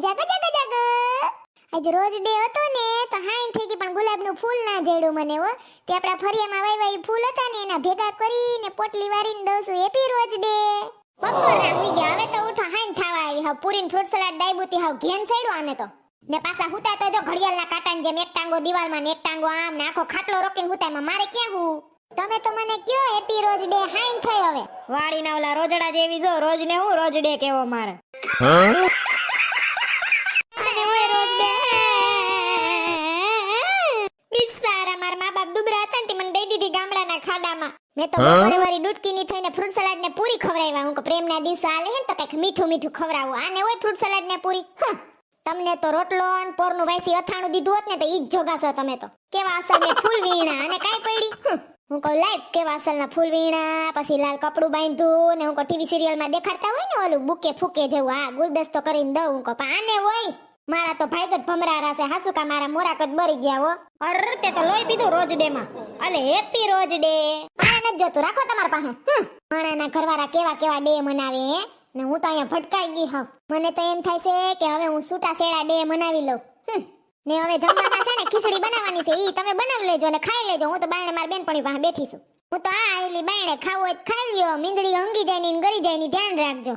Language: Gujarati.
જાગો જાગો જાગો. આજ રોજ ડે હતો ને તો હાઈન થઈ ગઈ પણ ગુલાબનું ફૂલ ના જડ્યું મને હો. તે આપણા ફરિયામાં વાઈ ફૂલ હતા ને એના ભેગા કરીને પોટલી વારીને દઉં છું. હેપી રોજ ડે. બપોરના હુઈ ગયા હવે તો ઉઠો હાઈન થાવા આવી. હાવ પૂરીન ફ્રૂટ સલાડ ડાયબુતી હાવ ઘેન સડ્યો આને તો. ને પાછા હુતા તો જો ઘડિયાળના કાંટાની જેમ એક ટાંગો દિવાલમાં ને એક ટાંગો આમ ને આખો ખાટલો રોકીને હુતામાં મારે ક્યાં હું. તમે તો મને કયો હેપી રોજ ડે હાઈન થઈ હવે. વાડીના ઓલા રોજડા જેવી જો રોજ ને હું રોજ ડે કેવો મારે. અને ઓય રોજ ડે બિચારા મારા મા બાપ દુબળા હતા ને તે મને દઈ દીધી ગામડાના ખાડામાં. મેં તો બપોરે વારી ડૂટકીની થઈને ફ્રૂટ સલાડ ને પૂરી ખવડાવ્યા. હું કે પ્રેમના દિવસ આલે હે તો કઈક મીઠું મીઠું ખવડાવું. આને ઓય ફ્રૂટ સલાડ ને પૂરી. તમને તો રોટલો ને પોરનું વાઈસી અથાણું દીધું હોત ને તો ઈ જ જોગાસો તમે તો. કેવા અસલ ને ફૂલ વીણા અને કાઈ પડી. હું કહું લાઈવ કેવા અસલના ફૂલ વીણા પછી લાલ કપડું બાંધ્યું ને હું કહું ટીવી સિરિયલમાં દેખાડતા હોય ને ઓલું બુકે ફૂકે જેવું આ ગુલદસ્તો કરીને દઉં. હું કહું આને હોય મારા તો ભાઈ જ ભમરારા છે. હાસુકા મારા મોરાકત બરી ગયા હો. અર તે તો લોહી પીધું રોજ ડે માં. અલે હેપી રોજ ડે. આને નથી જોતું રાખો તમારા પાસે. માણાના ઘરવાળા કેવા કેવા ડે મનાવે હે ને હું તો અહીંયા ભટકાઈ ગઈ હોઉં. મને તો એમ થાય છે કે હવે હું છૂટા સેડા ડે મનાવી લઉં. ને હવે જમવામાં છે ને ખીચડી બનાવવાની છે. ઈ તમે બનાવી લેજો ને ખાઈ લેજો. હું તો બાયણે મારી બેનપણી પાસે બેઠી છું. હું તો આ આયેલી બાયણે ખાવું હોય ખાઈ લ્યો. મીંદડી હંગી જાય ને ગરી જાય ને ધ્યાન રાખજો.